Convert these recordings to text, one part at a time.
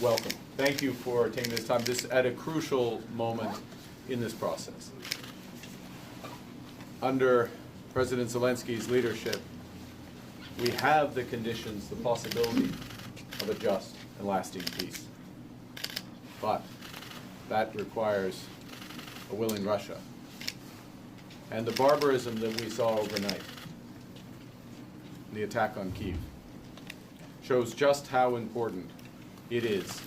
welcome. Thank you for taking this time, this at a crucial moment in this process. Under President Zelensky's leadership, we have the conditions, the possibility of a just and lasting peace. But that requires a willing Russia. And the barbarism that we saw overnight, the attack on Kyiv, shows just how important it is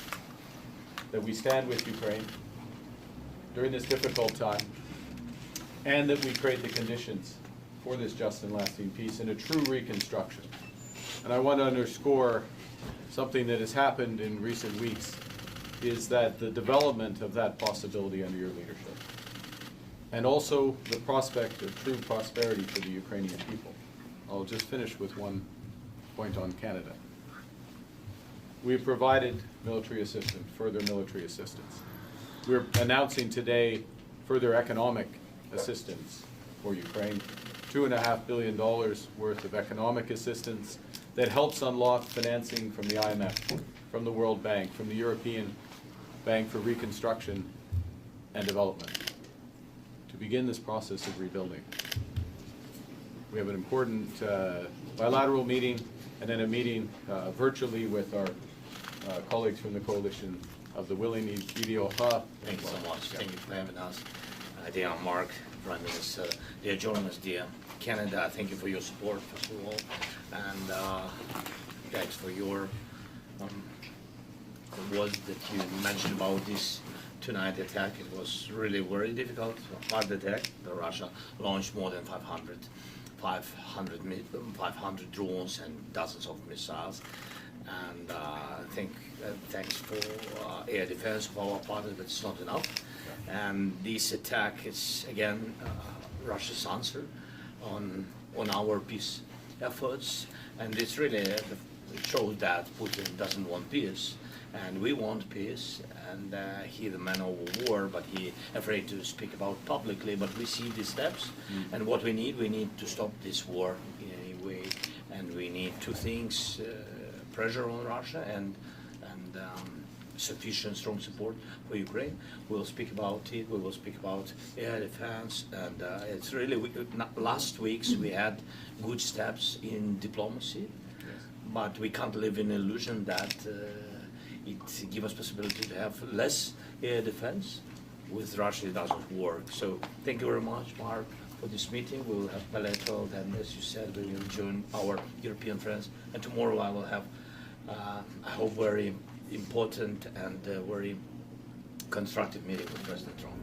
that we stand with Ukraine during this difficult time, and that we create the conditions for this just and lasting peace and a true reconstruction. And I want to underscore something that has happened in recent weeks, is that the development of that possibility under your leadership, and also the prospect of true prosperity for the Ukrainian people. I'll just finish with one point on Canada. We've provided military assistance, further military assistance. We're announcing today further economic assistance for Ukraine, $2.5 billion worth of economic assistance that helps unlock financing from the IMF, from the World Bank, from the European Bank for Reconstruction and Development, to begin this process of rebuilding. We have an important bilateral meeting and then a meeting virtually with our colleagues from the coalition of the Willing EDOHA. Thank you so much. Thank you for having us. Dear Mark, Prime Minister, dear journalists, dear Canada, thank you for your support, first of all. And thanks for your words that you mentioned about this tonight attack. It was really very difficult, hard attack. Russia launched more than 500 drones and dozens of missiles. And thanks for air defense of our partner, but it's not enough. And this attack is again Russia's answer on our peace efforts, and it's really it shows that Putin doesn't want peace, and we want peace. And he's the man of war, but he's afraid to speak about publicly. But we see these steps, and what we need to stop this war in any way, and we need two things. Pressure on Russia and sufficient strong support for Ukraine. We'll speak about it. We will speak about air defense, and it's really last weeks we had good steps in diplomacy, but we can't live in illusion that it gives us possibility to have less air defense. With Russia it doesn't work. So thank you very much, Mark, for this meeting. We will have bilateral, and as you said, we will join our European friends, and tomorrow I will have I hope very important and very constructive meeting with President Trump.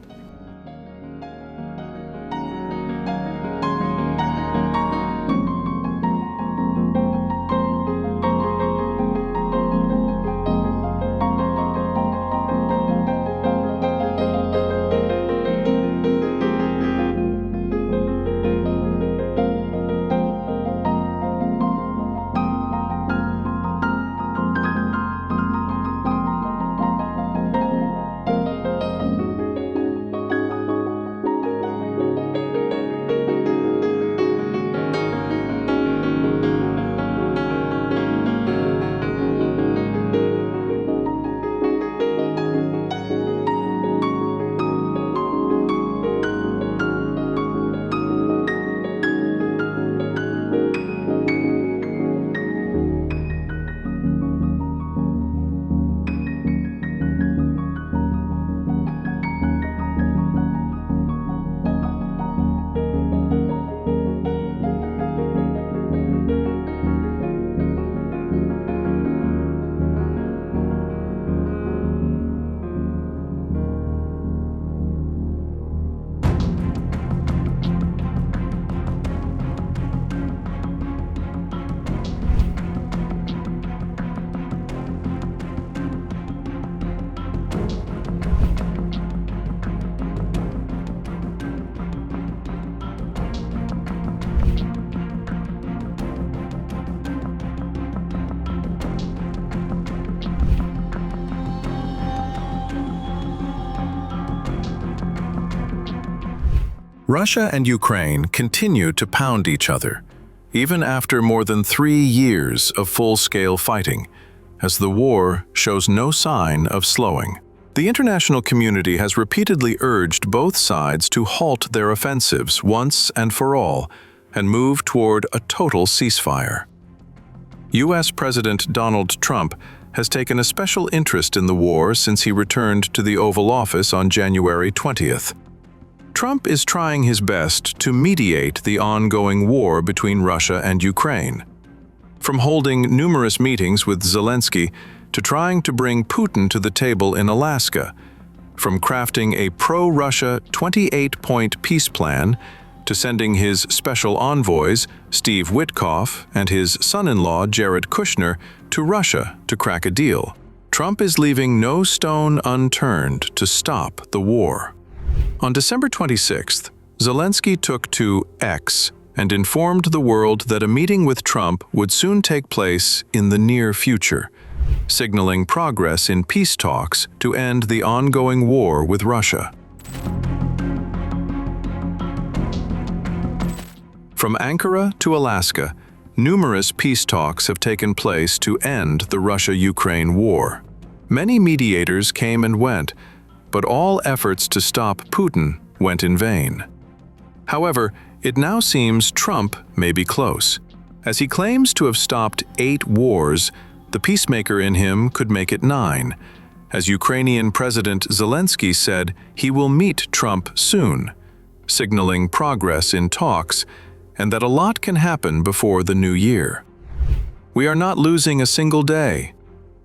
Russia and Ukraine continue to pound each other, even after more than 3 years of full-scale fighting, as the war shows no sign of slowing. The international community has repeatedly urged both sides to halt their offensives once and for all and move toward a total ceasefire. U.S. President Donald Trump has taken a special interest in the war since he returned to the Oval Office on January 20th. Trump is trying his best to mediate the ongoing war between Russia and Ukraine. From holding numerous meetings with Zelenskyy to trying to bring Putin to the table in Alaska, from crafting a pro-Russia 28-point peace plan to sending his special envoys, Steve Witkoff and his son-in-law, Jared Kushner, to Russia to crack a deal. Trump is leaving no stone unturned to stop the war. On December 26th, Zelenskyy took to X and informed the world that a meeting with Trump would soon take place in the near future, signaling progress in peace talks to end the ongoing war with Russia. From Ankara to Alaska, numerous peace talks have taken place to end the Russia-Ukraine war. Many mediators came and went, but all efforts to stop Putin went in vain. However, it now seems Trump may be close. As he claims to have stopped 8 wars, the peacemaker in him could make it 9. As Ukrainian President Zelenskyy said, he will meet Trump soon, signaling progress in talks and that a lot can happen before the new year. We are not losing a single day.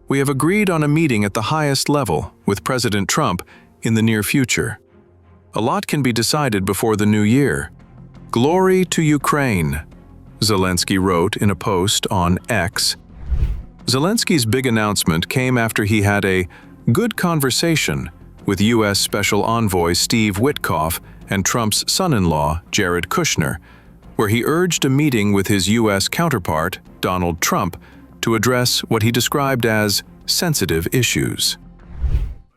We have agreed on a meeting at the highest level with President Trump in the near future. A lot can be decided before the new year. Glory to Ukraine, Zelenskyy wrote in a post on X. Zelenskyy's big announcement came after he had a good conversation with U.S. Special Envoy Steve Witkoff and Trump's son-in-law, Jared Kushner, where he urged a meeting with his U.S. counterpart, Donald Trump, to address what he described as sensitive issues.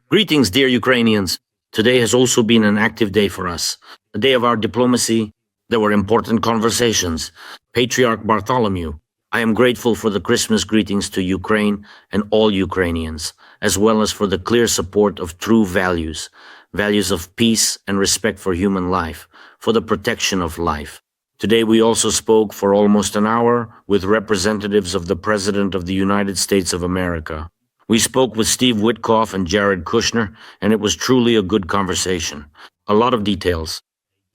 Greetings, dear Ukrainians. Today has also been an active day for us. A day of our diplomacy. There were important conversations. Patriarch Bartholomew, I am grateful for the Christmas greetings to Ukraine and all Ukrainians, as well as for the clear support of true values, values of peace and respect for human life, for the protection of life. Today we also spoke for almost an hour with representatives of the President of the United States of America. We spoke with Steve Witkoff and Jared Kushner, and it was truly a good conversation. A lot of details.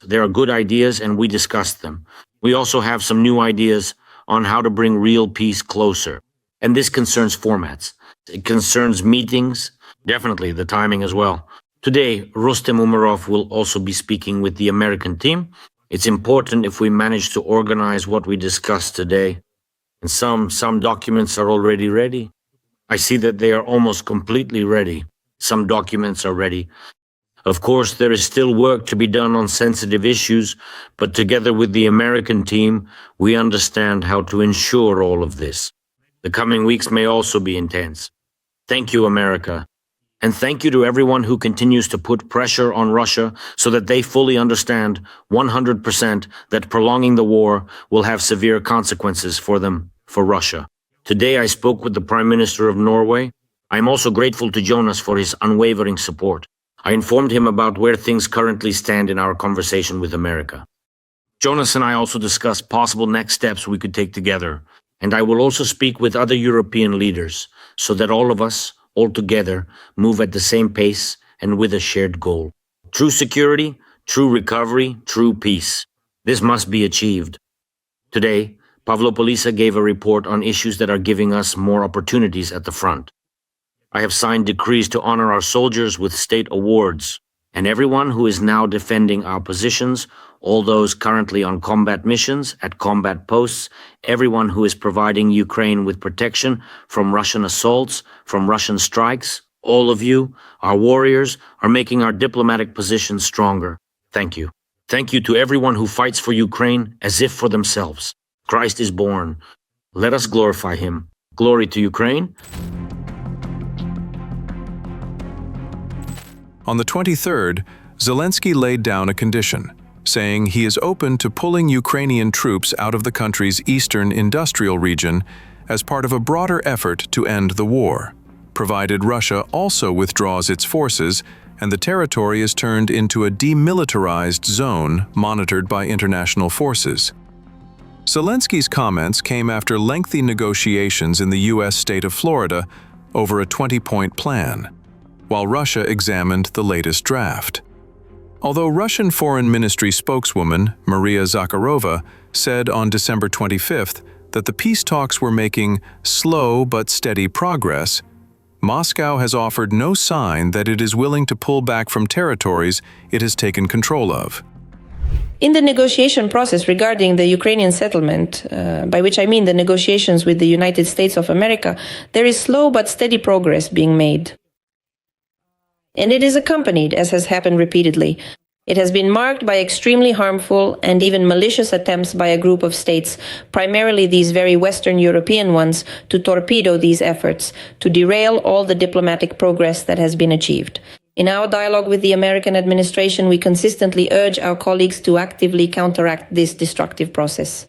There are good ideas, and we discussed them. We also have some new ideas on how to bring real peace closer. And this concerns formats. It concerns meetings, definitely the timing as well. Today, Rustem Umerov will also be speaking with the American team. It's important if we manage to organize what we discussed today. And some documents are already ready. I see that they are almost completely ready. Some documents are ready. Of course, there is still work to be done on sensitive issues, but together with the American team, we understand how to ensure all of this. The coming weeks may also be intense. Thank you, America. And thank you to everyone who continues to put pressure on Russia so that they fully understand 100% that prolonging the war will have severe consequences for them, for Russia. Today I spoke with the Prime Minister of Norway. I am also grateful to Jonas for his unwavering support. I informed him about where things currently stand in our conversation with America. Jonas and I also discussed possible next steps we could take together. And I will also speak with other European leaders so that all of us, all together, move at the same pace and with a shared goal. True security, true recovery, true peace. This must be achieved. Today, Pavlopolisa gave a report on issues that are giving us more opportunities at the front. I have signed decrees to honor our soldiers with state awards, and everyone who is now defending our positions, all those currently on combat missions, at combat posts, everyone who is providing Ukraine with protection from Russian assaults, from Russian strikes, all of you, our warriors, are making our diplomatic position stronger. Thank you. Thank you to everyone who fights for Ukraine as if for themselves. Christ is born. Let us glorify him. Glory to Ukraine. On the 23rd, Zelenskyy laid down a condition, saying he is open to pulling Ukrainian troops out of the country's eastern industrial region as part of a broader effort to end the war, provided Russia also withdraws its forces and the territory is turned into a demilitarized zone monitored by international forces. Zelensky's comments came after lengthy negotiations in the U.S. state of Florida over a 20-point plan, while Russia examined the latest draft. Although Russian Foreign Ministry spokeswoman Maria Zakharova said on December 25th that the peace talks were making slow but steady progress, Moscow has offered no sign that it is willing to pull back from territories it has taken control of. In the negotiation process regarding the Ukrainian settlement, by which I mean the negotiations with the United States of America, there is slow but steady progress being made. And it is accompanied, as has happened repeatedly. It has been marked by extremely harmful and even malicious attempts by a group of states, primarily these very Western European ones, to torpedo these efforts, to derail all the diplomatic progress that has been achieved. In our dialogue with the American administration, we consistently urge our colleagues to actively counteract this destructive process.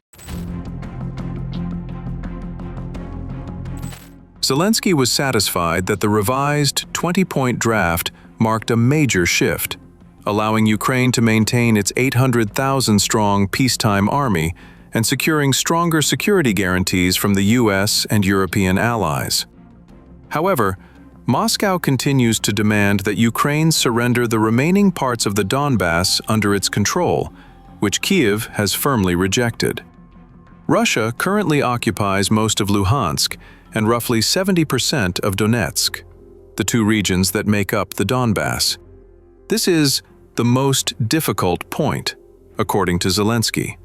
Zelenskyy was satisfied that the revised 20-point draft marked a major shift, allowing Ukraine to maintain its 800,000-strong peacetime army and securing stronger security guarantees from the U.S. and European allies. However, Moscow continues to demand that Ukraine surrender the remaining parts of the Donbass under its control, which Kyiv has firmly rejected. Russia currently occupies most of Luhansk and roughly 70% of Donetsk, the two regions that make up the Donbass. This is the most difficult point, according to Zelenskyy.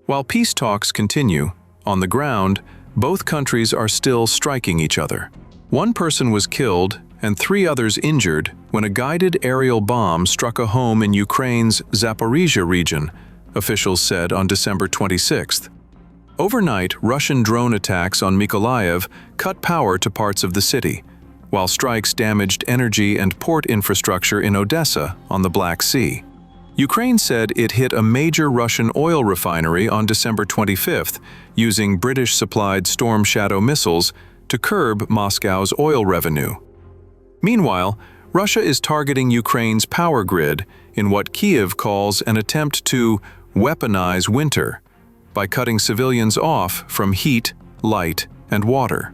While peace talks continue, on the ground, both countries are still striking each other. One person was killed and 3 others injured when a guided aerial bomb struck a home in Ukraine's Zaporizhia region, officials said on December 26th. Overnight, Russian drone attacks on Mykolaiv cut power to parts of the city, while strikes damaged energy and port infrastructure in Odessa on the Black Sea. Ukraine said it hit a major Russian oil refinery on December 25th using British-supplied Storm Shadow missiles to curb Moscow's oil revenue. Meanwhile, Russia is targeting Ukraine's power grid in what Kyiv calls an attempt to weaponize winter by cutting civilians off from heat, light, and water.